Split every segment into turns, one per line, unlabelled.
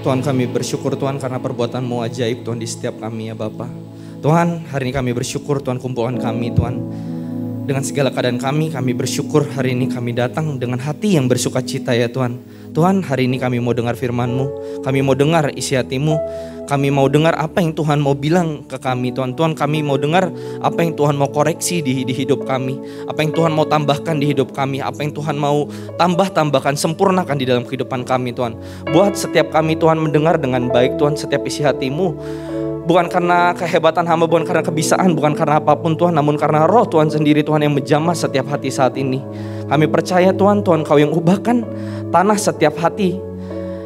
Tuhan kami bersyukur Tuhan karena perbuatan-Mu ajaib Tuhan di setiap kami ya Bapa. Tuhan hari ini kami bersyukur Tuhan kumpulan kami Tuhan. Dengan segala keadaan kami bersyukur hari ini kami datang dengan hati yang bersuka cita ya Tuhan. Tuhan hari ini kami mau dengar firman-Mu, kami mau dengar isi hati-Mu, kami mau dengar apa yang Tuhan mau bilang ke kami Tuhan. Tuhan kami mau dengar apa yang Tuhan mau koreksi di hidup kami, apa yang Tuhan mau tambahkan di hidup kami, apa yang Tuhan mau tambahkan, sempurnakan di dalam kehidupan kami Tuhan. Buat setiap kami Tuhan mendengar dengan baik Tuhan setiap isi hati-Mu. Bukan karena kehebatan hamba, bukan karena kebisaan, bukan karena apapun Tuhan, namun karena roh Tuhan sendiri Tuhan yang menjamah setiap hati saat ini. Kami percaya Tuhan, Kau yang ubahkan tanah setiap hati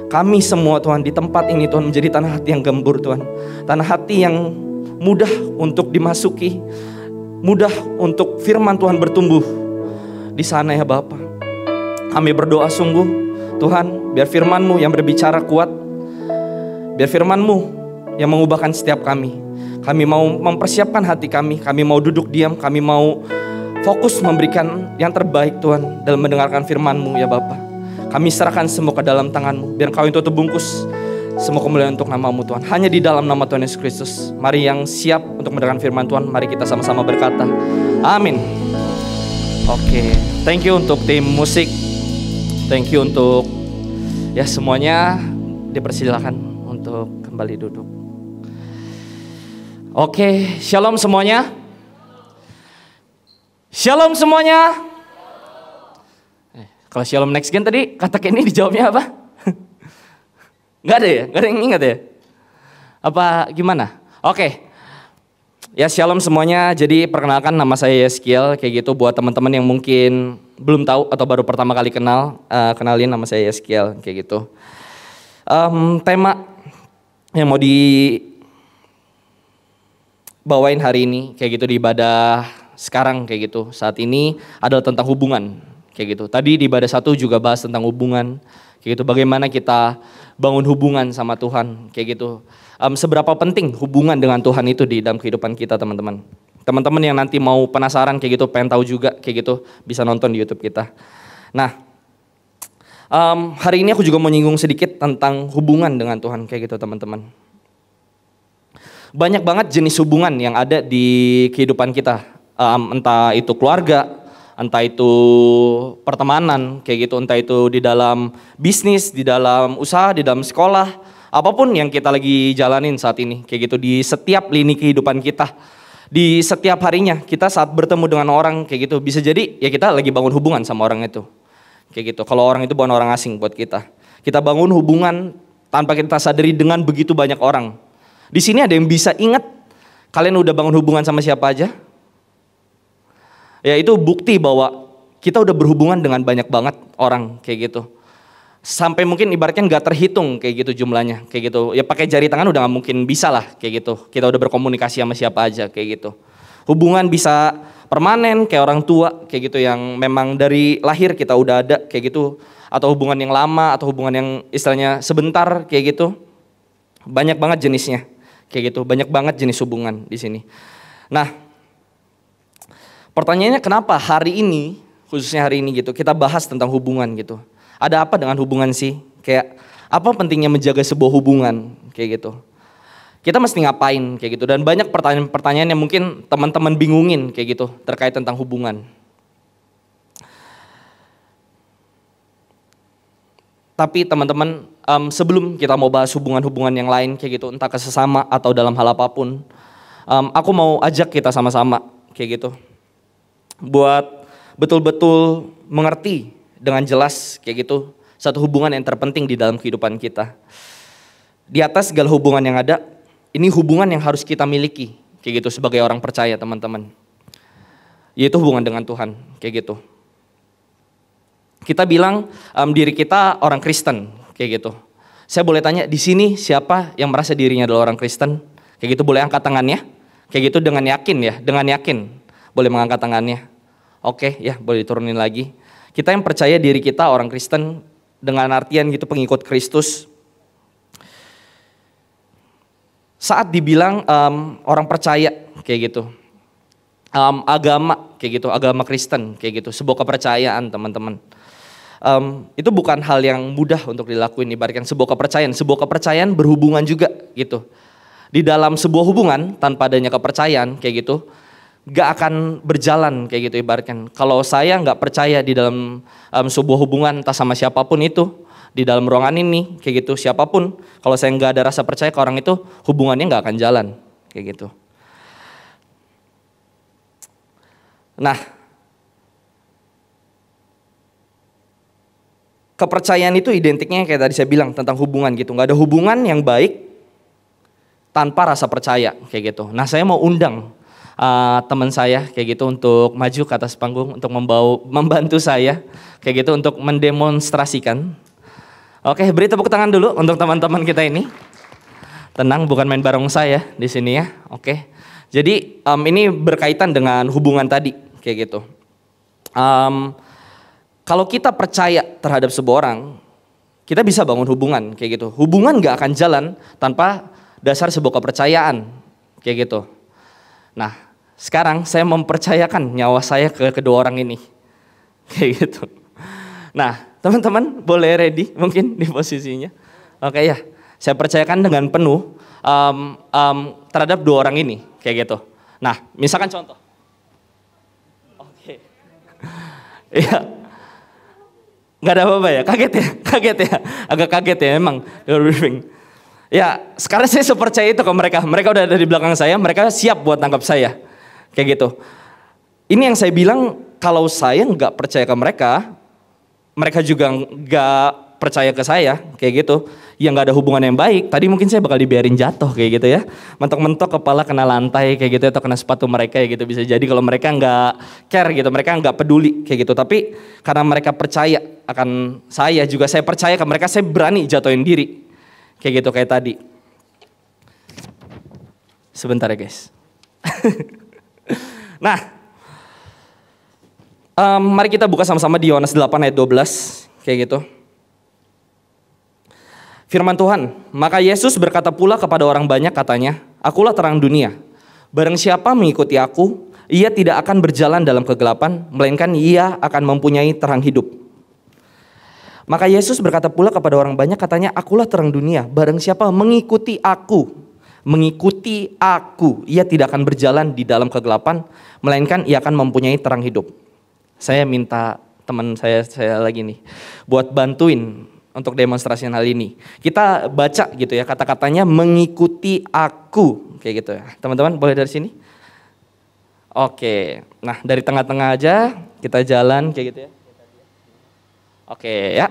kami semua Tuhan di tempat ini Tuhan menjadi tanah hati yang gembur Tuhan. Tanah hati yang mudah untuk dimasuki, mudah untuk firman Tuhan bertumbuh di sana ya Bapa. Kami berdoa sungguh Tuhan, biar firman-Mu yang berbicara kuat, biar firman-Mu yang mengubahkan setiap kami. Kami mau mempersiapkan hati kami mau duduk diam, kami mau fokus memberikan yang terbaik Tuhan dalam mendengarkan firman-Mu ya Bapa. Kami serahkan semua ke dalam tangan-Mu, biar Kau yang tutup bungkus semua kemuliaan untuk nama-Mu Tuhan. Hanya di dalam nama Tuhan Yesus Kristus. Mari yang siap untuk mendengarkan firman Tuhan, mari kita sama-sama berkata amin. Oke, thank you untuk tim musik. Thank you untuk ya semuanya, dipersilakan untuk kembali duduk. Oke, shalom semuanya. Shalom semuanya. Kalau shalom next gen tadi kata Kenny dijawabnya apa? Gak ada ya? Gak ada yang ingat ya? Apa gimana? Oke. Ya shalom semuanya. Jadi perkenalkan nama saya Yeskiel. Kayak gitu buat teman-teman yang mungkin belum tahu atau baru pertama kali kenal, kenalin nama saya Yeskiel. Kayak gitu. Tema yang mau dibawain hari ini kayak gitu di ibadah sekarang kayak gitu saat ini adalah tentang hubungan kayak gitu. Tadi di ibadah 1 juga bahas tentang hubungan kayak gitu, bagaimana kita bangun hubungan sama Tuhan kayak gitu. Seberapa penting hubungan dengan Tuhan itu di dalam kehidupan kita teman-teman. Teman-teman yang nanti mau penasaran kayak gitu, pengen tahu juga kayak gitu, bisa nonton di YouTube kita. Nah, hari ini aku juga mau nyinggung sedikit tentang hubungan dengan Tuhan kayak gitu teman-teman. Banyak banget jenis hubungan yang ada di kehidupan kita, entah itu keluarga, entah itu pertemanan kayak gitu, entah itu di dalam bisnis, di dalam usaha, di dalam sekolah, apapun yang kita lagi jalanin saat ini kayak gitu, di setiap lini kehidupan kita, di setiap harinya kita saat bertemu dengan orang kayak gitu, bisa jadi ya kita lagi bangun hubungan sama orang itu kayak gitu. Kalau orang itu bukan orang asing buat kita bangun hubungan tanpa kita sadari dengan begitu banyak orang. Di sini ada yang bisa ingat kalian udah bangun hubungan sama siapa aja? Ya itu bukti bahwa kita udah berhubungan dengan banyak banget orang kayak gitu. Sampai mungkin ibaratnya gak terhitung kayak gitu jumlahnya kayak gitu. Ya pakai jari tangan udah gak mungkin bisa lah kayak gitu. Kita udah berkomunikasi sama siapa aja kayak gitu. Hubungan bisa permanen kayak orang tua kayak gitu yang memang dari lahir kita udah ada kayak gitu. Atau hubungan yang lama atau hubungan yang istilahnya sebentar kayak gitu. Banyak banget jenisnya. Kayak gitu, banyak banget jenis hubungan di sini. Nah, pertanyaannya kenapa hari ini, khususnya hari ini gitu, kita bahas tentang hubungan gitu. Ada apa dengan hubungan sih? Kayak apa pentingnya menjaga sebuah hubungan kayak gitu. Kita mesti ngapain kayak gitu. Dan banyak pertanyaan-pertanyaan yang mungkin teman-teman bingungin kayak gitu terkait tentang hubungan. Tapi teman-teman, sebelum kita mau bahas hubungan-hubungan yang lain kayak gitu, entah ke sesama atau dalam hal apapun, aku mau ajak kita sama-sama kayak gitu, buat betul-betul mengerti dengan jelas kayak gitu, satu hubungan yang terpenting di dalam kehidupan kita. Di atas segala hubungan yang ada, ini hubungan yang harus kita miliki kayak gitu sebagai orang percaya teman-teman, yaitu hubungan dengan Tuhan kayak gitu. Kita bilang diri kita orang Kristen kayak gitu. Saya boleh tanya di sini siapa yang merasa dirinya adalah orang Kristen? Kayak gitu boleh angkat tangannya. Kayak gitu dengan yakin ya, dengan yakin boleh mengangkat tangannya. Oke ya, boleh diturunin lagi. Kita yang percaya diri kita orang Kristen dengan artian gitu pengikut Kristus. Saat dibilang orang percaya kayak gitu, agama kayak gitu, agama Kristen kayak gitu, sebuah kepercayaan teman-teman. itu bukan hal yang mudah untuk dilakuin, ibaratkan sebuah kepercayaan berhubungan juga gitu. Di dalam sebuah hubungan tanpa adanya kepercayaan kayak gitu, gak akan berjalan kayak gitu ibaratkan. Kalau saya gak percaya di dalam sebuah hubungan entah sama siapapun itu, di dalam ruangan ini kayak gitu, siapapun, kalau saya gak ada rasa percaya ke orang itu, hubungannya gak akan jalan kayak gitu. Nah, kepercayaan itu identiknya kayak tadi saya bilang tentang hubungan gitu. Gak ada hubungan yang baik tanpa rasa percaya kayak gitu. Nah, saya mau undang teman saya kayak gitu untuk maju ke atas panggung untuk membantu saya kayak gitu untuk mendemonstrasikan. Oke, beri tepuk tangan dulu untuk teman-teman kita ini. Tenang, bukan main barongsai ya di sini ya. Oke. Jadi ini berkaitan dengan hubungan tadi kayak gitu. Kalau kita percaya terhadap sebuah orang, kita bisa bangun hubungan kayak gitu. Hubungan gak akan jalan tanpa dasar sebuah kepercayaan kayak gitu. Nah, sekarang saya mempercayakan nyawa saya ke kedua orang ini kayak gitu. Nah, teman-teman boleh ready mungkin di posisinya. Oke ya, saya percayakan dengan penuh terhadap dua orang ini kayak gitu. Nah, misalkan contoh. Oke. Iya. Nggak ada apa-apa ya, kaget ya, agak kaget ya emang. Ya, sekarang saya sepercaya itu ke mereka udah ada di belakang saya, mereka siap buat tangkap saya, kayak gitu. Ini yang saya bilang, kalau saya nggak percaya ke mereka juga nggak percaya ke saya, kayak gitu. Ya nggak ada hubungan yang baik, tadi mungkin saya bakal dibiarin jatuh kayak gitu ya. Mentok-mentok kepala kena lantai kayak gitu, atau kena sepatu mereka kayak gitu. Bisa jadi kalau mereka nggak care gitu, mereka nggak peduli kayak gitu. Tapi karena mereka percaya akan saya, juga saya percaya ke mereka, saya berani jatuhin diri. Kayak gitu, kayak tadi. Sebentar ya guys. Nah, mari kita buka sama-sama di Yohanes 8 ayat 12. Kayak gitu. Firman Tuhan, maka Yesus berkata pula kepada orang banyak katanya, akulah terang dunia. Barang siapa mengikuti aku, ia tidak akan berjalan dalam kegelapan, melainkan ia akan mempunyai terang hidup. Maka Yesus berkata pula kepada orang banyak katanya, akulah terang dunia. Barang siapa mengikuti aku, ia tidak akan berjalan di dalam kegelapan, melainkan ia akan mempunyai terang hidup. Saya minta teman saya lagi nih, buat bantuin untuk demonstrasi hal ini. Kita baca gitu ya, kata-katanya mengikuti aku, kayak gitu ya. Teman-teman boleh dari sini? Oke, nah dari tengah-tengah aja kita jalan kayak gitu ya. Oke ya,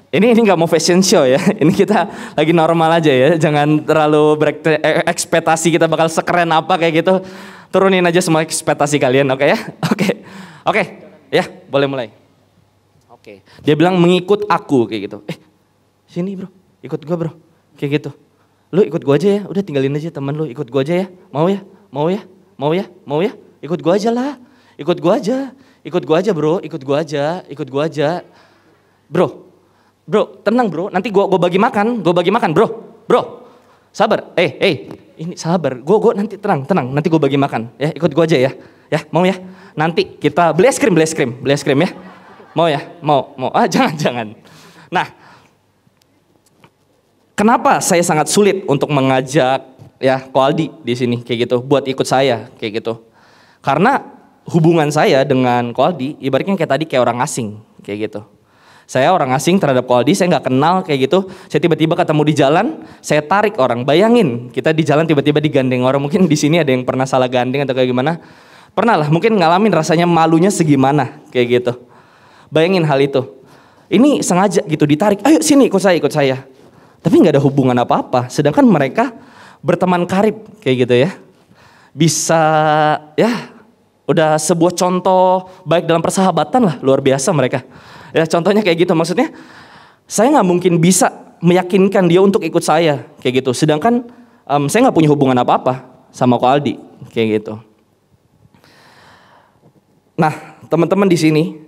ini nggak mau fashion show ya, ini kita lagi normal aja ya, jangan terlalu berekspektasi kita bakal sekeren apa kayak gitu. Turunin aja semua ekspektasi kalian, oke ya? Oke, ya boleh mulai. Oke, dia bilang mengikut aku kayak gitu. Sini bro, ikut gua bro, kayak gitu. Lu ikut gua aja ya, udah tinggalin aja teman lu, ikut gua aja ya, mau ya, ikut gua aja lah, ikut gua aja bro, ikut gua aja. Bro, tenang bro, nanti gua bagi makan bro, sabar, ini sabar, gua nanti tenang, nanti gua bagi makan, ya ikut gua aja ya, mau ya, nanti kita beli es krim ya, mau ya, mau, jangan. Nah, kenapa saya sangat sulit untuk mengajak ya Ko Aldi di sini kayak gitu, buat ikut saya kayak gitu, karena hubungan saya dengan Ko Aldi ibaratnya kayak tadi kayak orang asing kayak gitu. Saya orang asing terhadap Ko Aldi, saya nggak kenal kayak gitu. Saya tiba-tiba ketemu di jalan, saya tarik orang. Bayangin kita di jalan tiba-tiba digandeng orang. Mungkin di sini ada yang pernah salah gandeng atau kayak gimana? Pernah lah, mungkin ngalamin rasanya malunya segimana kayak gitu. Bayangin hal itu. Ini sengaja gitu ditarik. Ayo sini ikut saya. Tapi nggak ada hubungan apa-apa. Sedangkan mereka berteman karib kayak gitu ya. Bisa ya udah sebuah contoh baik dalam persahabatan lah, luar biasa mereka. Ya contohnya kayak gitu, maksudnya saya nggak mungkin bisa meyakinkan dia untuk ikut saya kayak gitu. Sedangkan saya nggak punya hubungan apa-apa sama Ko Aldi kayak gitu. Nah teman-teman di sini,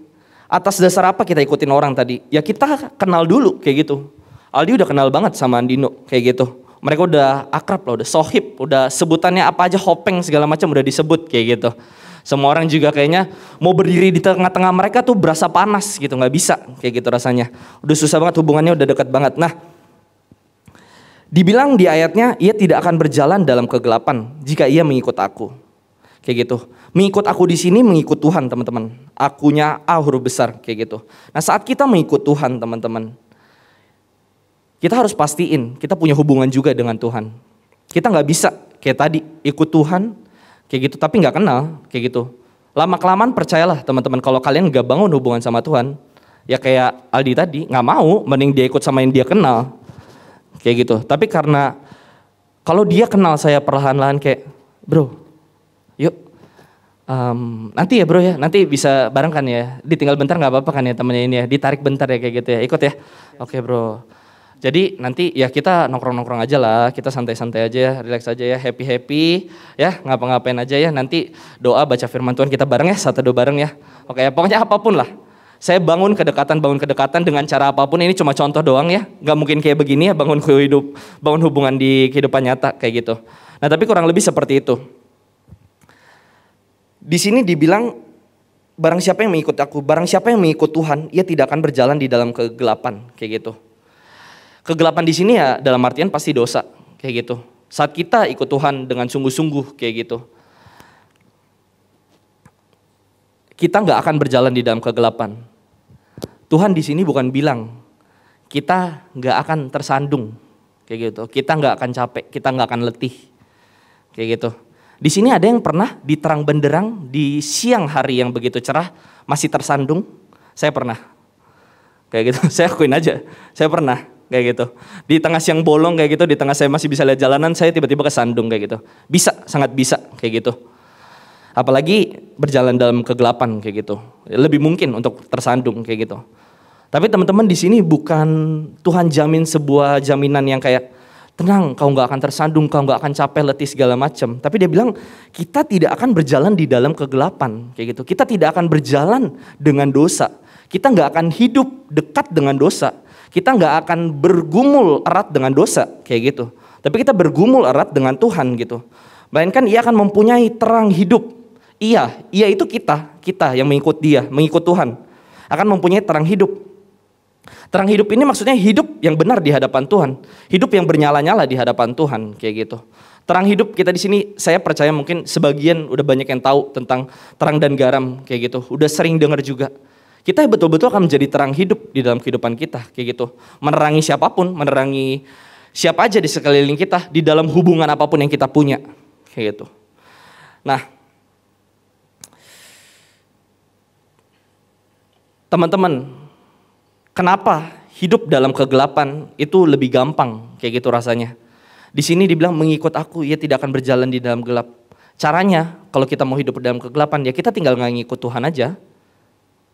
atas dasar apa kita ikutin orang tadi? Ya kita kenal dulu kayak gitu. Aldi udah kenal banget sama Andino kayak gitu. Mereka udah akrab lah, udah sohib, udah sebutannya apa aja, hopeng segala macam udah disebut kayak gitu. Semua orang juga kayaknya mau berdiri di tengah-tengah mereka tuh berasa panas gitu, nggak bisa kayak gitu rasanya. Udah susah banget, hubungannya udah dekat banget. Nah, dibilang di ayatnya, ia tidak akan berjalan dalam kegelapan jika ia mengikut aku. Kayak gitu. Mengikut aku di sini mengikut Tuhan, teman-teman. Akunya A huruf besar kayak gitu. Nah, saat kita mengikut Tuhan, teman-teman, kita harus pastiin kita punya hubungan juga dengan Tuhan. Kita nggak bisa kayak tadi ikut Tuhan kayak gitu tapi nggak kenal kayak gitu. Lama-kelamaan percayalah teman-teman, kalau kalian nggak bangun hubungan sama Tuhan, ya kayak Aldi tadi, nggak mau, mending dia ikut sama yang dia kenal kayak gitu. Tapi karena kalau dia kenal saya perlahan-lahan kayak, bro, yuk nanti ya bro ya, nanti bisa bareng kan ya, ditinggal bentar nggak apa-apa kan ya temennya ini ya, ditarik bentar ya kayak gitu ya, ikut ya, oke bro. Jadi nanti ya kita nongkrong-nongkrong aja lah, kita santai-santai aja ya, relax aja ya, happy-happy ya, ngapa-ngapain aja ya, nanti doa baca firman Tuhan kita bareng ya, satu doa bareng ya. Oke ya, pokoknya apapun lah. Saya bangun kedekatan dengan cara apapun, ini cuma contoh doang ya. Gak mungkin kayak begini ya, bangun hubungan di kehidupan nyata kayak gitu. Nah tapi kurang lebih seperti itu. Di sini dibilang, barang siapa yang mengikut aku, barang siapa yang mengikut Tuhan, ia tidak akan berjalan di dalam kegelapan kayak gitu. Kegelapan di sini ya dalam artian pasti dosa kayak gitu. Saat kita ikut Tuhan dengan sungguh-sungguh kayak gitu, kita nggak akan berjalan di dalam kegelapan. Tuhan di sini bukan bilang kita nggak akan tersandung kayak gitu. Kita nggak akan capek, kita nggak akan letih kayak gitu. Di sini ada yang pernah di terang benderang di siang hari yang begitu cerah masih tersandung? Saya pernah kayak gitu. Saya akuin aja, saya pernah kayak gitu. Di tengah siang bolong kayak gitu, di tengah saya masih bisa lihat jalanan, saya tiba-tiba kesandung kayak gitu. Bisa, sangat bisa kayak gitu. Apalagi berjalan dalam kegelapan kayak gitu. Lebih mungkin untuk tersandung kayak gitu. Tapi teman-teman di sini bukan Tuhan jamin sebuah jaminan yang kayak tenang, kau nggak akan tersandung, kau nggak akan capek, letih segala macam. Tapi dia bilang kita tidak akan berjalan di dalam kegelapan kayak gitu. Kita tidak akan berjalan dengan dosa. Kita nggak akan hidup dekat dengan dosa. Kita nggak akan bergumul erat dengan dosa kayak gitu. Tapi kita bergumul erat dengan Tuhan gitu. Melainkan ia akan mempunyai terang hidup. Ia itu kita yang mengikut dia, mengikut Tuhan. Akan mempunyai terang hidup. Terang hidup ini maksudnya hidup yang benar di hadapan Tuhan. Hidup yang bernyala-nyala di hadapan Tuhan kayak gitu. Terang hidup kita di sini, saya percaya mungkin sebagian udah banyak yang tahu tentang terang dan garam kayak gitu. Udah sering dengar juga. Kita betul-betul akan menjadi terang hidup di dalam kehidupan kita kayak gitu. Menerangi siapapun, menerangi siapa aja di sekeliling kita, di dalam hubungan apapun yang kita punya kayak gitu. Nah, teman-teman, kenapa hidup dalam kegelapan itu lebih gampang kayak gitu rasanya? Di sini dibilang mengikut aku, ia tidak akan berjalan di dalam gelap. Caranya kalau kita mau hidup dalam kegelapan ya kita tinggal nggak ngikut Tuhan aja.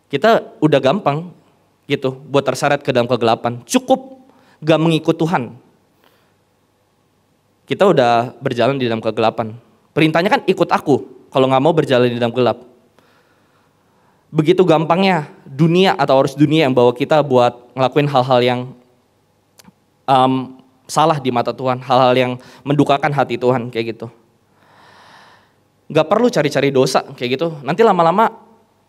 Kita udah gampang gitu buat terseret ke dalam kegelapan. Cukup gak mengikut Tuhan, kita udah berjalan di dalam kegelapan. Perintahnya kan ikut aku kalau gak mau berjalan di dalam gelap. Begitu gampangnya dunia atau arus dunia yang bawa kita buat ngelakuin hal-hal yang salah di mata Tuhan. Hal-hal yang mendukakan hati Tuhan kayak gitu. Gak perlu cari-cari dosa kayak gitu. Nanti lama-lama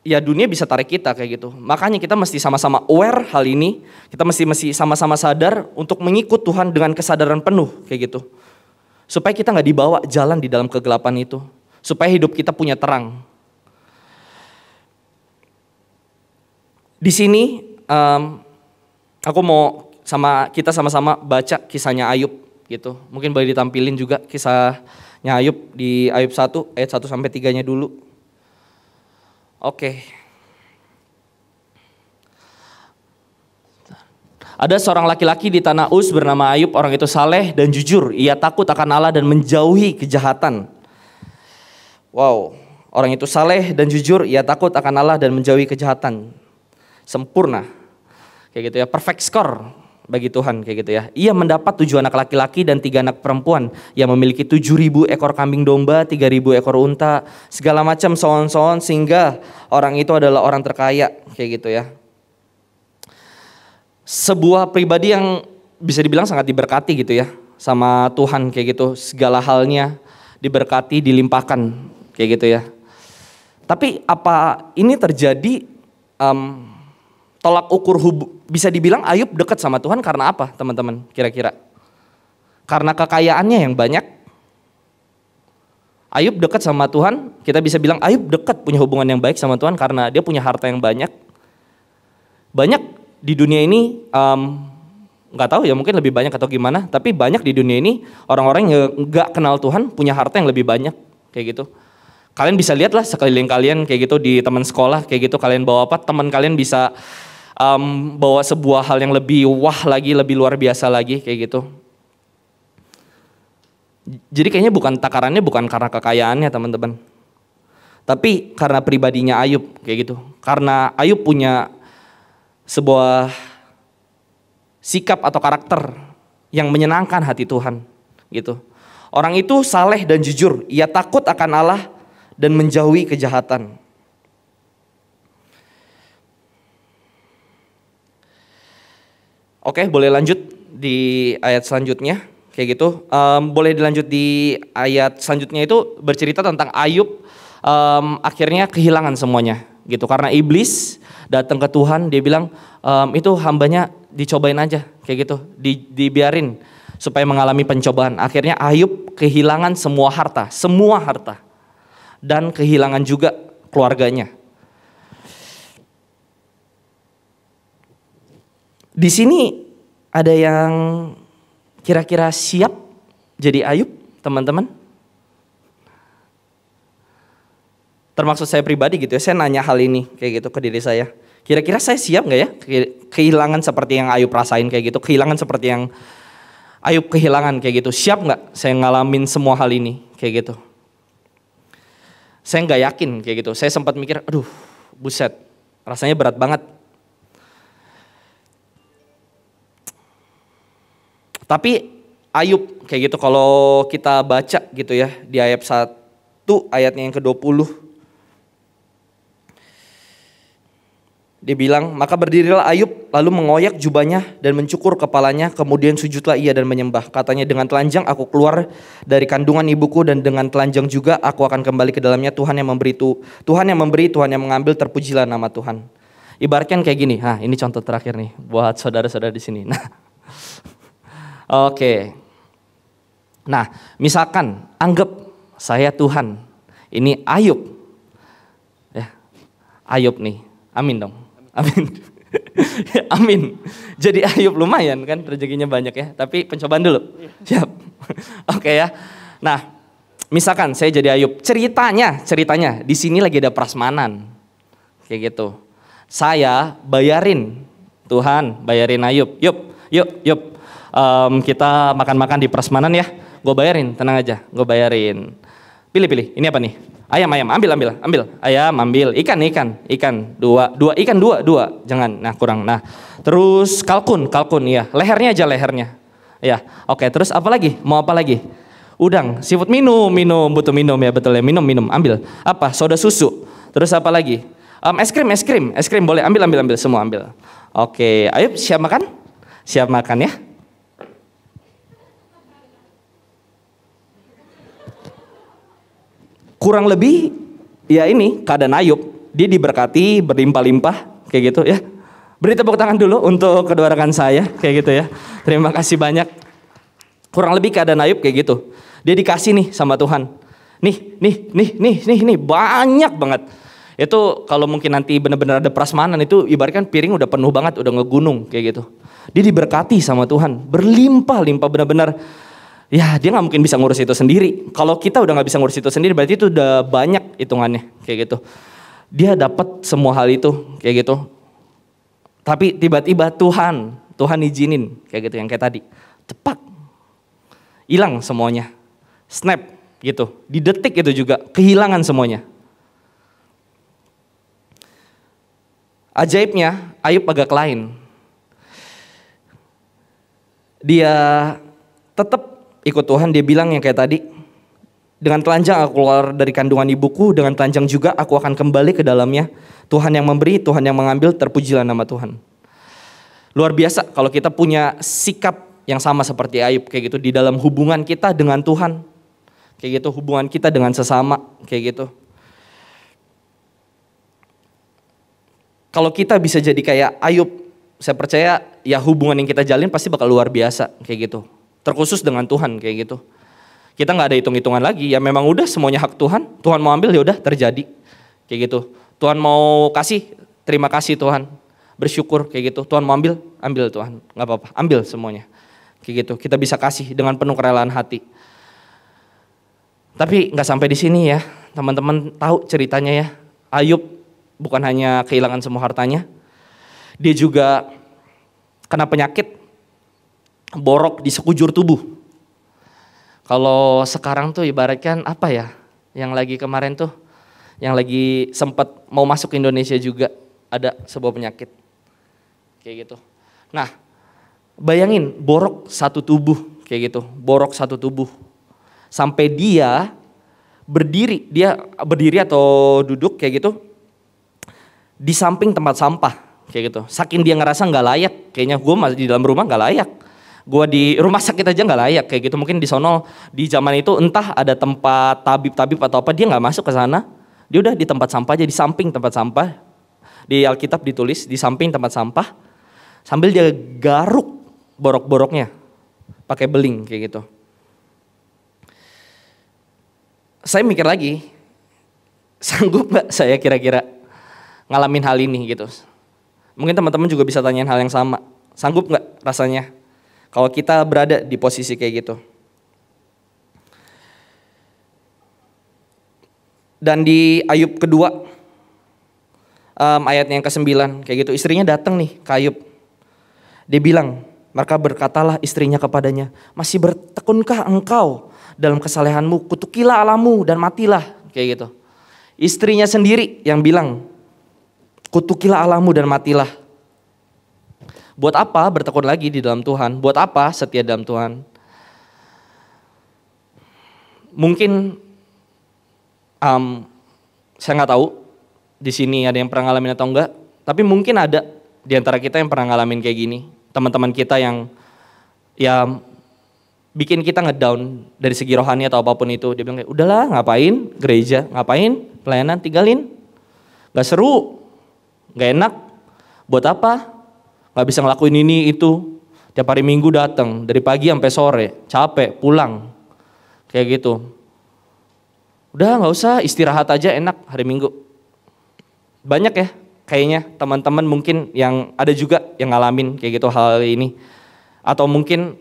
ya dunia bisa tarik kita kayak gitu. Makanya kita mesti sama-sama aware hal ini. Kita mesti sama-sama sadar untuk mengikut Tuhan dengan kesadaran penuh kayak gitu. Supaya kita gak dibawa jalan di dalam kegelapan itu. Supaya hidup kita punya terang. Di sini aku mau kita sama-sama baca kisahnya Ayub gitu. Mungkin boleh ditampilin juga kisahnya Ayub di Ayub 1 ayat 1-3-nya dulu. Oke. Ada seorang laki-laki di tanah Uz bernama Ayub, orang itu saleh dan jujur. Ia takut akan Allah dan menjauhi kejahatan. Wow, orang itu saleh dan jujur, ia takut akan Allah dan menjauhi kejahatan. Sempurna. Kayak gitu ya, perfect score bagi Tuhan kayak gitu ya. Ia mendapat 7 anak laki-laki dan 3 anak perempuan. Ia memiliki 7.000 ekor kambing domba, 3.000 ekor unta, segala macam soon-soon, sehingga orang itu adalah orang terkaya kayak gitu ya. Sebuah pribadi yang bisa dibilang sangat diberkati gitu ya sama Tuhan kayak gitu. Segala halnya diberkati, dilimpahkan kayak gitu ya. Tapi apa ini terjadi tolak ukur bisa dibilang Ayub dekat sama Tuhan karena apa teman-teman kira-kira? Karena kekayaannya yang banyak. Ayub dekat sama Tuhan, kita bisa bilang Ayub dekat punya hubungan yang baik sama Tuhan karena dia punya harta yang banyak. Banyak di dunia ini, nggak tahu ya mungkin lebih banyak atau gimana, tapi banyak di dunia ini orang-orang yang nggak kenal Tuhan punya harta yang lebih banyak kayak gitu. Kalian bisa lihat lah sekeliling kalian kayak gitu di teman sekolah kayak gitu, kalian bawa apa, teman kalian bisa bawa sebuah hal yang lebih wah lagi, lebih luar biasa lagi kayak gitu. Jadi kayaknya takarannya bukan karena kekayaannya teman-teman, tapi karena pribadinya Ayub kayak gitu. Karena Ayub punya sebuah sikap atau karakter yang menyenangkan hati Tuhan gitu. Orang itu saleh dan jujur, ia takut akan Allah dan menjauhi kejahatan. Oke, boleh lanjut di ayat selanjutnya kayak gitu. Boleh dilanjut di ayat selanjutnya, itu bercerita tentang Ayub akhirnya kehilangan semuanya gitu. Karena iblis datang ke Tuhan, dia bilang itu hambanya dicobain aja kayak gitu, dibiarin supaya mengalami pencobaan. Akhirnya Ayub kehilangan semua harta dan kehilangan juga keluarganya. Di sini ada yang kira-kira siap jadi Ayub, teman-teman? Termasuk saya pribadi gitu ya, saya nanya hal ini kayak gitu ke diri saya. Kira-kira saya siap gak ya kehilangan seperti yang Ayub rasain kayak gitu, kehilangan seperti yang Ayub kehilangan kayak gitu. Siap gak saya ngalamin semua hal ini kayak gitu? Saya gak yakin kayak gitu, saya sempat mikir, aduh buset, rasanya berat banget. Tapi Ayub kayak gitu kalau kita baca gitu ya di ayat 1 ayatnya yang ke-20. Dia bilang, maka berdirilah Ayub lalu mengoyak jubahnya dan mencukur kepalanya, kemudian sujudlah ia dan menyembah. Katanya, dengan telanjang aku keluar dari kandungan ibuku dan dengan telanjang juga aku akan kembali ke dalamnya. Tuhan yang memberi, Tuhan yang mengambil, terpujilah nama Tuhan. Ibaratkan kayak gini, ini contoh terakhir nih buat saudara-saudara di sini. Oke. Nah, misalkan anggap saya Tuhan, ini Ayub. Ya. Ayub nih. Amin dong. Amin. Amin. Jadi Ayub lumayan kan rezekinya banyak ya, tapi pencobaan dulu. Siap. Oke ya. Nah, misalkan saya jadi Ayub. Ceritanya di sini lagi ada prasmanan. Kayak gitu. Saya bayarin Tuhan, bayarin Ayub. Yuk. Kita makan-makan di prasmanan ya. Gue bayarin, tenang aja. Gue bayarin. Pilih. Ini apa nih? Ayam. Ambil. Ayam, ambil. Ikan. Dua. Jangan. Nah, kurang. Nah, terus kalkun. Ya. Lehernya aja. Ya. Oke. Terus apa lagi? Mau apa lagi? Udang. Seafood. Minum. Butuh minum ya, betul ya. Minum. Ambil. Apa? Soda susu. Terus apa lagi? Es krim. Boleh. Ambil. Semua ambil. Oke. Ayo siap makan? Siap makan ya. Kurang lebih ya ini keadaan Ayub, dia diberkati berlimpah-limpah kayak gitu ya. Beri tepuk tangan dulu untuk kedua rekan saya kayak gitu ya. Terima kasih banyak. Kurang lebih keadaan Ayub kayak gitu. Dia dikasih nih sama Tuhan. Nih banyak banget. Itu kalau mungkin nanti benar-benar ada prasmanan itu ibaratkan piring udah penuh banget, udah ngegunung kayak gitu. Dia diberkati sama Tuhan, berlimpah-limpah benar-benar. Ya dia gak mungkin bisa ngurus itu sendiri. Kalau kita udah gak bisa ngurus itu sendiri berarti itu udah banyak hitungannya kayak gitu. Dia dapat semua hal itu kayak gitu. Tapi tiba-tiba Tuhan izinin kayak gitu yang kayak tadi. Cepat hilang semuanya. Snap gitu. Di detik itu juga kehilangan semuanya. Ajaibnya Ayub agak lain. Dia tetap ikut Tuhan, dia bilang yang kayak tadi, dengan telanjang aku keluar dari kandungan ibuku, dengan telanjang juga aku akan kembali ke dalamnya. Tuhan yang memberi, Tuhan yang mengambil, terpujilah nama Tuhan. Luar biasa kalau kita punya sikap yang sama seperti Ayub kayak gitu di dalam hubungan kita dengan Tuhan. Kayak gitu, hubungan kita dengan sesama kayak gitu. kalau kita bisa jadi kayak Ayub, saya percaya ya hubungan yang kita jalin pasti bakal luar biasa kayak gitu. Terkhusus dengan Tuhan kayak gitu. Kita nggak ada hitung-hitungan lagi, ya memang udah semuanya hak Tuhan. Tuhan mau ambil ya udah terjadi kayak gitu. Tuhan mau kasih, terima kasih Tuhan. Bersyukur kayak gitu. Tuhan mau ambil, ambil Tuhan, nggak apa-apa, ambil semuanya kayak gitu. Kita bisa kasih dengan penuh kerelaan hati. Tapi nggak sampai di sini ya, teman-teman tahu ceritanya ya. Ayub bukan hanya kehilangan semua hartanya, dia juga kena penyakit borok di sekujur tubuh. Kalau sekarang tuh ibaratkan apa ya, yang lagi kemarin tuh, yang lagi sempat mau masuk ke Indonesia juga ada sebuah penyakit kayak gitu. Nah, bayangin borok satu tubuh kayak gitu, borok satu tubuh. Sampai dia berdiri atau duduk kayak gitu di samping tempat sampah kayak gitu. Saking dia ngerasa nggak layak, kayaknya gue masih di dalam rumah nggak layak. Gue di rumah sakit aja nggak layak kayak gitu. Mungkin di sono di zaman itu entah ada tempat tabib atau apa, dia nggak masuk ke sana. Dia udah di tempat sampah aja, di samping tempat sampah. Di Alkitab ditulis di samping tempat sampah, sambil dia garuk borok-boroknya pakai beling kayak gitu. Saya mikir lagi, sanggup nggak saya kira-kira ngalamin hal ini gitu. Mungkin teman-teman juga bisa tanyain hal yang sama. Sanggup nggak rasanya kalau kita berada di posisi kayak gitu. Dan di Ayub kedua, ayatnya yang ke-9 kayak gitu, istrinya datang nih ke Ayub. Dia bilang, maka berkatalah istrinya kepadanya, masih bertekunkah engkau dalam kesalehanmu, kutukilah Allahmu dan matilah, kayak gitu. Istrinya sendiri yang bilang, kutukilah Allahmu dan matilah. Buat apa bertekun lagi di dalam Tuhan? Buat apa setia dalam Tuhan? Mungkin saya nggak tahu di sini ada yang pernah ngalamin atau enggak, tapi mungkin ada di antara kita yang pernah ngalamin kayak gini. Teman-teman kita yang ya bikin kita ngedown dari segi rohani atau apapun itu. Dia bilang kayak, udahlah ngapain gereja, ngapain pelayanan, tinggalin. Gak seru, gak enak, buat apa? Gak bisa ngelakuin ini itu. Tiap hari Minggu datang, dari pagi sampai sore, capek, pulang. Kayak gitu. Udah gak usah, istirahat aja enak hari Minggu. Banyak ya kayaknya teman-teman mungkin yang ada juga yang ngalamin kayak gitu hal ini. Atau mungkin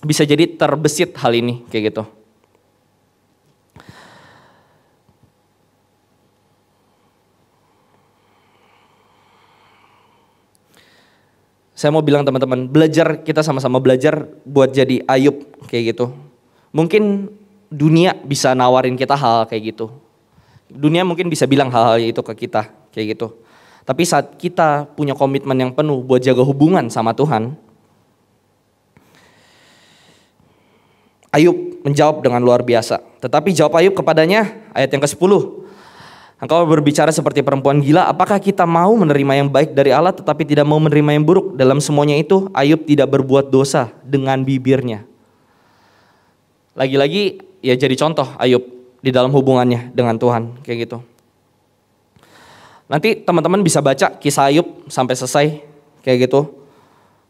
bisa jadi terbesit hal ini kayak gitu. Saya mau bilang teman-teman, belajar, kita sama-sama belajar buat jadi Ayub kayak gitu. Mungkin dunia bisa nawarin kita hal kayak gitu. Dunia mungkin bisa bilang hal-hal itu ke kita kayak gitu. Tapi saat kita punya komitmen yang penuh buat jaga hubungan sama Tuhan, Ayub menjawab dengan luar biasa. Tetapi jawab Ayub kepadanya, ayat yang ke-10. Engkau berbicara seperti perempuan gila, apakah kita mau menerima yang baik dari Allah tetapi tidak mau menerima yang buruk? Dalam semuanya itu Ayub tidak berbuat dosa dengan bibirnya. Lagi-lagi ya jadi contoh Ayub di dalam hubungannya dengan Tuhan kayak gitu. Nanti teman-teman bisa baca kisah Ayub sampai selesai kayak gitu.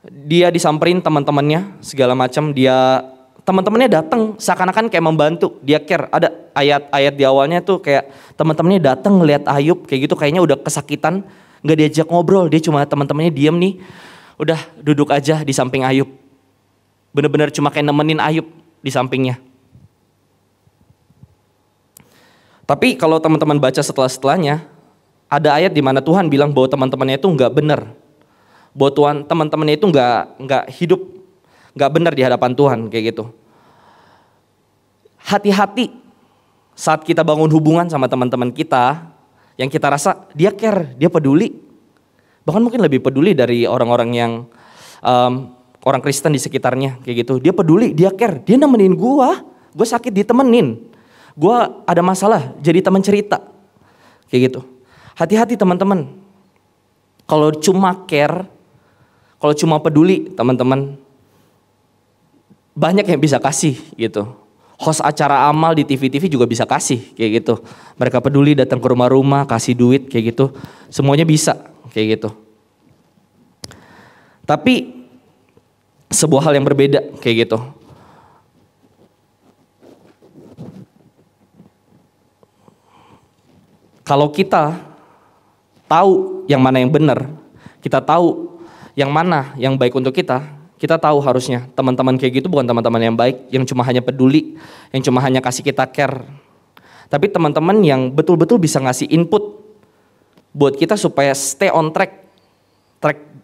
Dia disamperin teman-temannya segala macam, teman-temannya datang seakan-akan kayak membantu, dia care. Ada ayat-ayat di awalnya tuh kayak teman-temannya datang ngeliat Ayub kayak gitu, kayaknya udah kesakitan, nggak diajak ngobrol, dia cuma teman-temannya diem nih, udah duduk aja di samping Ayub, bener-bener cuma kayak nemenin Ayub di sampingnya. Tapi kalau teman-teman baca setelahnya, ada ayat di mana Tuhan bilang bahwa teman-temannya itu nggak benar, bahwa teman-temannya itu nggak hidup, nggak benar di hadapan Tuhan kayak gitu. Hati-hati saat kita bangun hubungan sama teman-teman kita yang kita rasa dia care, dia peduli, bahkan mungkin lebih peduli dari orang-orang yang orang Kristen di sekitarnya kayak gitu. Dia peduli, dia care, dia nemenin gue sakit ditemenin, gue ada masalah jadi teman cerita kayak gitu. Hati-hati teman-teman, kalau cuma care, kalau cuma peduli teman-teman, banyak yang bisa kasih gitu. Host acara amal di TV-TV juga bisa kasih kayak gitu. Mereka peduli datang ke rumah-rumah, kasih duit kayak gitu. Semuanya bisa kayak gitu. Tapi sebuah hal yang berbeda kayak gitu. Kalau kita tahu yang mana yang benar, kita tahu yang mana yang baik untuk kita tahu harusnya teman-teman kayak gitu bukan teman-teman yang baik, yang cuma hanya peduli, yang cuma hanya kasih kita care. Tapi teman-teman yang betul-betul bisa ngasih input buat kita supaya stay on track.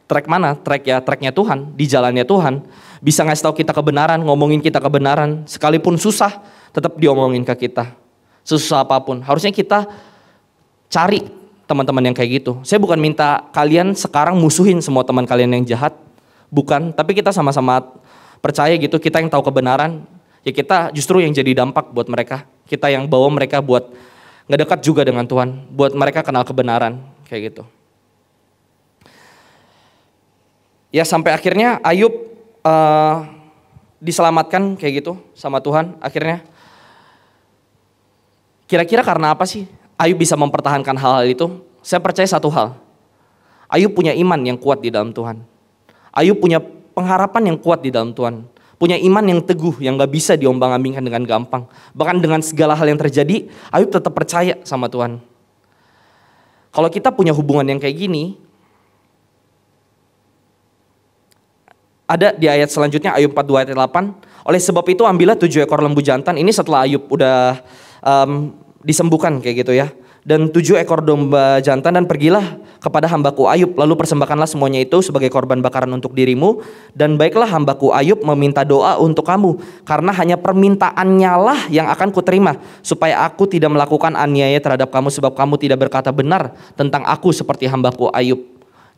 Track mana? Tracknya Tuhan, di jalannya Tuhan. Bisa ngasih tahu kita kebenaran, ngomongin kita kebenaran. Sekalipun susah, tetap diomongin ke kita. Sesusah apapun. Harusnya kita cari teman-teman yang kayak gitu. Saya bukan minta kalian sekarang musuhin semua teman kalian yang jahat. Bukan, tapi kita sama-sama percaya gitu, kita yang tahu kebenaran. Ya kita justru yang jadi dampak buat mereka. Kita yang bawa mereka buat ngedekat juga dengan Tuhan. Buat mereka kenal kebenaran, kayak gitu. Ya sampai akhirnya Ayub diselamatkan kayak gitu sama Tuhan akhirnya. Kira-kira karena apa sih Ayub bisa mempertahankan hal-hal itu? Saya percaya satu hal. Ayub punya iman yang kuat di dalam Tuhan. Ayub punya pengharapan yang kuat di dalam Tuhan. Punya iman yang teguh yang gak bisa diombang-ambingkan dengan gampang. Bahkan dengan segala hal yang terjadi, Ayub tetap percaya sama Tuhan. Kalau kita punya hubungan yang kayak gini, ada di ayat selanjutnya Ayub 42 ayat 8. Oleh sebab itu ambillah 7 ekor lembu jantan. Ini setelah Ayub udah disembuhkan kayak gitu ya. Dan 7 ekor domba jantan dan pergilah kepada hambaku Ayub. Lalu persembahkanlah semuanya itu sebagai korban bakaran untuk dirimu. Dan baiklah hambaku Ayub meminta doa untuk kamu. Karena hanya permintaannya lah yang akan kuterima. Supaya aku tidak melakukan aniaya terhadap kamu. Sebab kamu tidak berkata benar tentang aku seperti hambaku Ayub.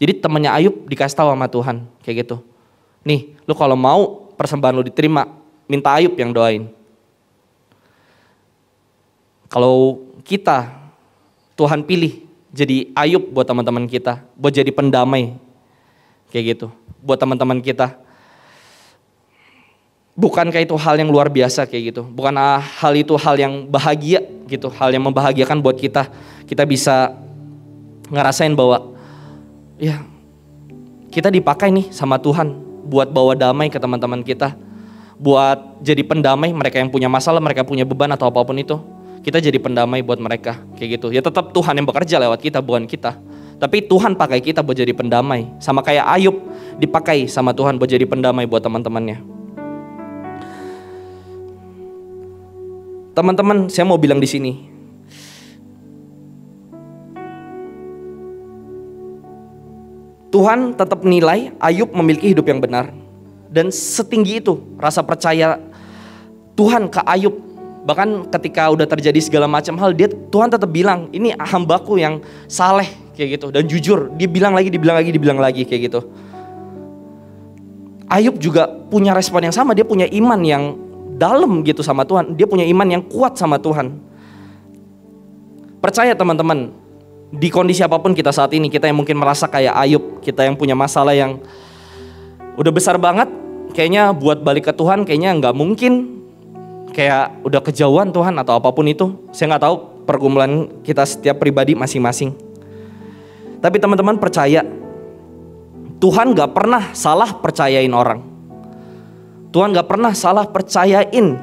Jadi temannya Ayub dikasih tahu sama Tuhan kayak gitu. Nih lu kalau mau persembahan lu diterima, minta Ayub yang doain. Kalau kita Tuhan pilih jadi Ayub buat teman-teman kita, buat jadi pendamai kayak gitu, buat teman-teman kita. Bukankah itu hal yang luar biasa kayak gitu? Bukan hal itu hal yang bahagia gitu, hal yang membahagiakan buat kita. Kita bisa ngerasain bahwa ya kita dipakai nih sama Tuhan buat bawa damai ke teman-teman kita, buat jadi pendamai mereka yang punya masalah, mereka punya beban atau apapun itu. Kita jadi pendamai buat mereka kayak gitu. Ya tetap Tuhan yang bekerja lewat kita, bukan kita. Tapi Tuhan pakai kita buat jadi pendamai. Sama kayak Ayub dipakai sama Tuhan buat jadi pendamai buat teman-temannya. Teman-teman, saya mau bilang di sini. Tuhan tetap nilai Ayub memiliki hidup yang benar. Dan setinggi itu rasa percaya Tuhan ke Ayub. Bahkan ketika udah terjadi segala macam hal, Tuhan tetap bilang, ini hambaku yang saleh kayak gitu. Dan jujur, dia bilang lagi kayak gitu. Ayub juga punya respon yang sama, dia punya iman yang dalam gitu sama Tuhan. Dia punya iman yang kuat sama Tuhan. Percaya teman-teman, di kondisi apapun kita saat ini, kita yang mungkin merasa kayak Ayub, kita yang punya masalah yang udah besar banget, kayaknya buat balik ke Tuhan kayaknya gak mungkin. Kayak udah kejauhan Tuhan atau apapun itu. Saya gak tahu pergumulan kita setiap pribadi masing-masing. Tapi teman-teman percaya, Tuhan gak pernah salah percayain orang. Tuhan gak pernah salah percayain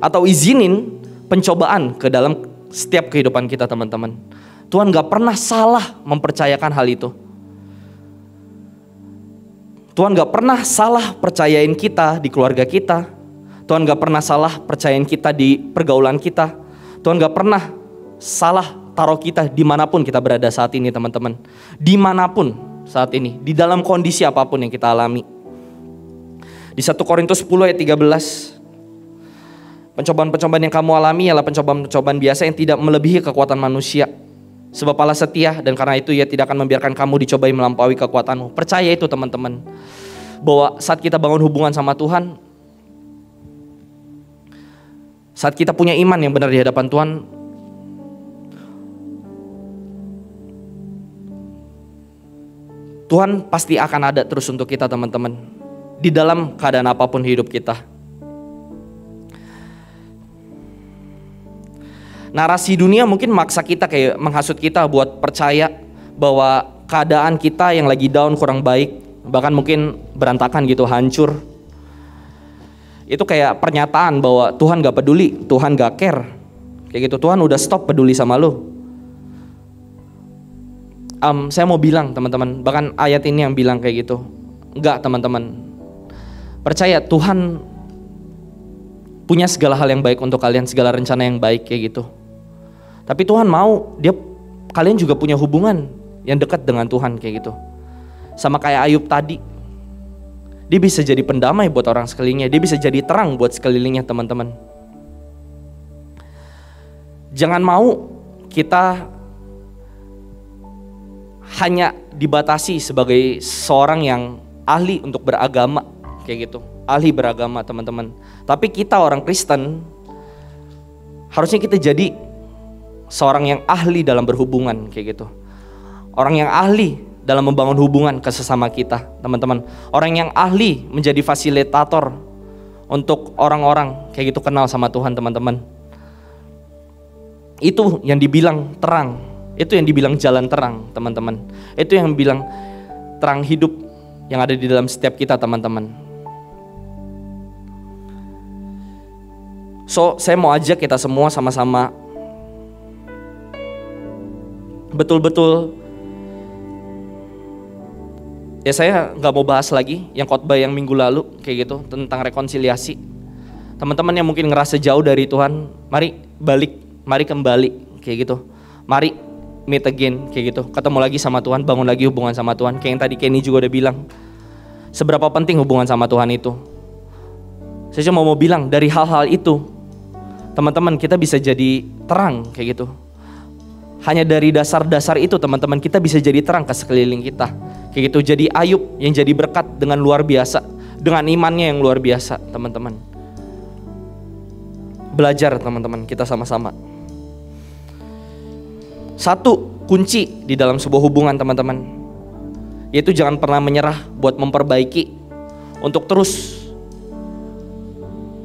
atau izinin pencobaan ke dalam setiap kehidupan kita teman-teman. Tuhan gak pernah salah mempercayakan hal itu. Tuhan gak pernah salah percayain kita di keluarga kita. Tuhan gak pernah salah percayain kita di pergaulan kita. Tuhan gak pernah salah taruh kita dimanapun kita berada saat ini teman-teman. Dimanapun saat ini, di dalam kondisi apapun yang kita alami. Di 1 Korintus 10 ayat 13. Pencobaan-pencobaan yang kamu alami adalah pencobaan-pencobaan biasa yang tidak melebihi kekuatan manusia. Sebab Allah setia dan karena itu Ia tidak akan membiarkan kamu dicobai melampaui kekuatanmu. Percaya itu teman-teman. Bahwa saat kita bangun hubungan sama Tuhan, saat kita punya iman yang benar di hadapan Tuhan, Tuhan pasti akan ada terus untuk kita teman-teman. Di dalam keadaan apapun hidup kita. Narasi dunia mungkin maksa kita kayak menghasut kita buat percaya bahwa keadaan kita yang lagi down, kurang baik, bahkan mungkin berantakan gitu, hancur, itu kayak pernyataan bahwa Tuhan gak peduli, Tuhan gak care, kayak gitu. Tuhan udah stop peduli sama lo. Saya mau bilang teman-teman, bahkan ayat ini yang bilang kayak gitu. Enggak teman-teman, percaya Tuhan punya segala hal yang baik untuk kalian, segala rencana yang baik kayak gitu. Tapi Tuhan mau kalian juga punya hubungan yang dekat dengan Tuhan kayak gitu. Sama kayak Ayub tadi, dia bisa jadi pendamai buat orang sekelilingnya, dia bisa jadi terang buat sekelilingnya teman-teman. Jangan mau kita hanya dibatasi sebagai seorang yang ahli untuk beragama kayak gitu, ahli beragama teman-teman. Tapi kita orang Kristen harusnya kita jadi seorang yang ahli dalam berhubungan kayak gitu. Orang yang ahli dalam membangun hubungan ke sesama kita teman-teman. Orang yang ahli menjadi fasilitator untuk orang-orang kayak gitu kenal sama Tuhan teman-teman. Itu yang dibilang terang. Itu yang dibilang jalan terang teman-teman. Itu yang bilang terang hidup yang ada di dalam setiap kita teman-teman. So saya mau ajak kita semua sama-sama betul-betul, ya saya gak mau bahas lagi yang khotbah yang minggu lalu kayak gitu tentang rekonsiliasi. Teman-teman yang mungkin ngerasa jauh dari Tuhan, mari balik, mari kembali kayak gitu. Mari meet again kayak gitu, ketemu lagi sama Tuhan, bangun lagi hubungan sama Tuhan. Kayak yang tadi Kenny juga udah bilang, seberapa penting hubungan sama Tuhan itu. Saya cuma mau bilang dari hal-hal itu, teman-teman kita bisa jadi terang kayak gitu. Hanya dari dasar-dasar itu teman-teman kita bisa jadi terang ke sekeliling kita kayak gitu. Jadi Ayub yang jadi berkat dengan luar biasa, dengan imannya yang luar biasa teman-teman. Belajar teman-teman kita sama-sama. Satu kunci di dalam sebuah hubungan teman-teman, yaitu jangan pernah menyerah buat memperbaiki, untuk terus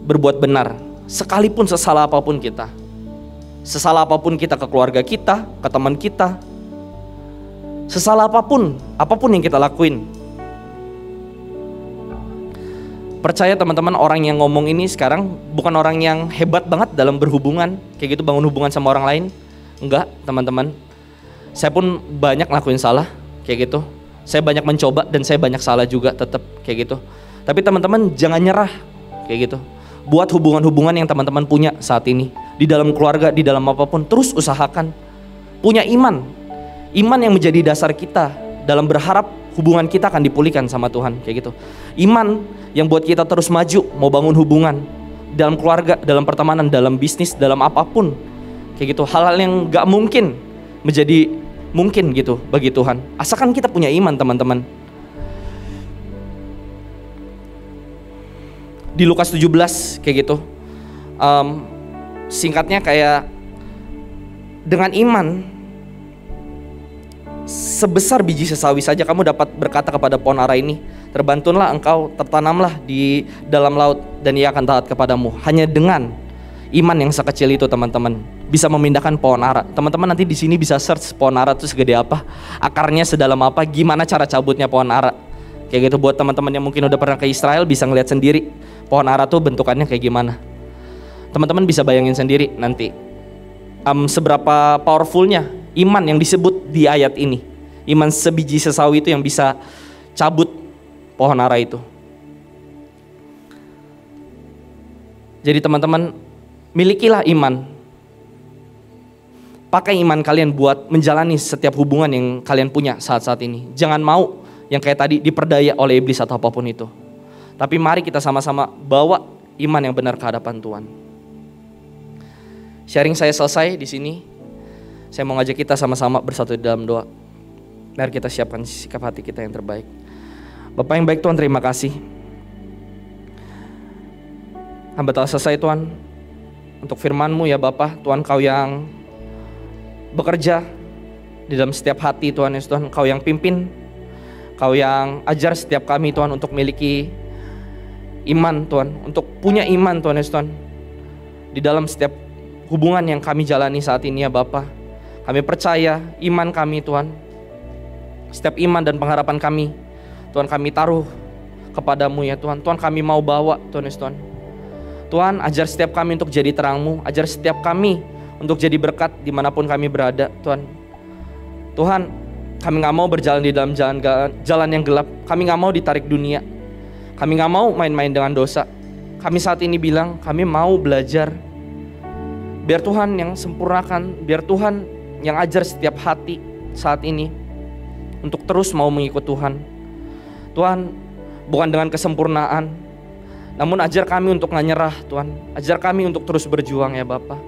berbuat benar sekalipun sesalah apapun kita. Sesalah apapun kita ke keluarga kita, ke teman kita, sesalah apapun yang kita lakuin. Percaya teman-teman, orang yang ngomong ini sekarang bukan orang yang hebat banget dalam berhubungan kayak gitu, bangun hubungan sama orang lain. Enggak teman-teman, saya pun banyak ngelakuin salah kayak gitu. Saya banyak mencoba dan saya banyak salah juga tetap kayak gitu. Tapi teman-teman jangan nyerah kayak gitu. Buat hubungan-hubungan yang teman-teman punya saat ini, di dalam keluarga, di dalam apapun, terus usahakan punya iman yang menjadi dasar kita dalam berharap hubungan kita akan dipulihkan sama Tuhan kayak gitu. Iman yang buat kita terus maju, mau bangun hubungan dalam keluarga, dalam pertemanan, dalam bisnis, dalam apapun kayak gitu. Hal-hal yang gak mungkin menjadi mungkin gitu bagi Tuhan, asalkan kita punya iman teman-teman. Di Lukas 17 kayak gitu, singkatnya kayak, dengan iman sebesar biji sesawi saja kamu dapat berkata kepada pohon ara ini, terbantunlah engkau, tertanamlah di dalam laut, dan ia akan taat kepadamu. Hanya dengan iman yang sekecil itu teman-teman bisa memindahkan pohon ara. Teman-teman nanti di sini bisa search pohon ara itu segede apa, akarnya sedalam apa, gimana cara cabutnya pohon ara kayak gitu. Buat teman-teman yang mungkin udah pernah ke Israel bisa ngeliat sendiri pohon ara tuh bentukannya kayak gimana. Teman-teman bisa bayangin sendiri nanti seberapa powerfulnya iman yang disebut di ayat ini. Iman sebiji sesawi itu yang bisa cabut pohon ara itu. Jadi teman-teman, milikilah iman. Pakai iman kalian buat menjalani setiap hubungan yang kalian punya saat-saat ini. Jangan mau yang kayak tadi diperdaya oleh iblis atau apapun itu. Tapi mari kita sama-sama bawa iman yang benar ke hadapan Tuhan. Sharing saya selesai di sini. Saya mau ngajak kita sama-sama bersatu di dalam doa. Mari kita siapkan sikap hati kita yang terbaik. Bapak yang baik Tuhan, terima kasih. Hamba telah selesai Tuhan untuk firman-Mu ya Bapak. Tuhan, Kau yang bekerja di dalam setiap hati Tuhan Yesus. Tuhan, Kau yang pimpin, Kau yang ajar setiap kami Tuhan untuk miliki iman Tuhan, untuk punya iman Tuhan Yesus Tuhan, di dalam setiap hubungan yang kami jalani saat ini ya Bapa. Kami percaya iman kami Tuhan Setiap iman dan pengharapan kami, Tuhan, kami taruh kepadamu ya Tuhan. Tuhan, kami mau bawa Tuhan Yesus Tuhan. Tuhan, ajar setiap kami untuk jadi terang-Mu, ajar setiap kami untuk jadi berkat dimanapun kami berada Tuhan. Tuhan, kami gak mau berjalan di dalam jalan yang gelap. Kami gak mau ditarik dunia. Kami gak mau main-main dengan dosa. Kami saat ini bilang, kami mau belajar. Biar Tuhan yang sempurnakan, biar Tuhan yang ajar setiap hati saat ini untuk terus mau mengikut Tuhan. Tuhan, bukan dengan kesempurnaan, namun ajar kami untuk gak nyerah Tuhan. Ajar kami untuk terus berjuang ya Bapa.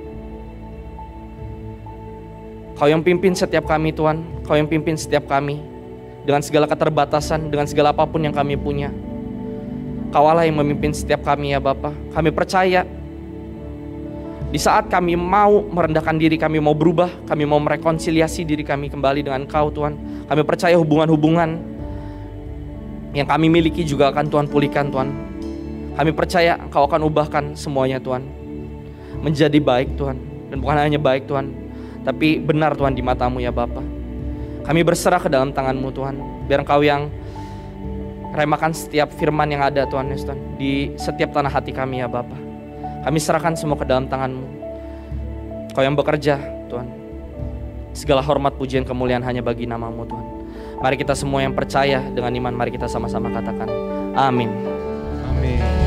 Kau yang pimpin setiap kami Tuhan. Kau yang pimpin setiap kami. Dengan segala keterbatasan, dengan segala apapun yang kami punya, Kau Allah yang memimpin setiap kami ya Bapa. Kami percaya di saat kami mau merendahkan diri, kami mau berubah, kami mau merekonsiliasi diri kami kembali dengan Kau Tuhan. Kami percaya hubungan-hubungan yang kami miliki juga akan Tuhan pulihkan Tuhan. Kami percaya Kau akan ubahkan semuanya Tuhan menjadi baik Tuhan. Dan bukan hanya baik Tuhan, tapi benar Tuhan di mata-Mu ya Bapa. Kami berserah ke dalam tangan-Mu Tuhan. Biar Engkau yang remakan setiap firman yang ada Tuhan Yesus Tuhan di setiap tanah hati kami ya Bapa. Kami serahkan semua ke dalam tangan-Mu. Kau yang bekerja Tuhan. Segala hormat, pujian, kemuliaan hanya bagi nama-Mu Tuhan. Mari kita semua yang percaya dengan iman, mari kita sama-sama katakan amin.
Amin.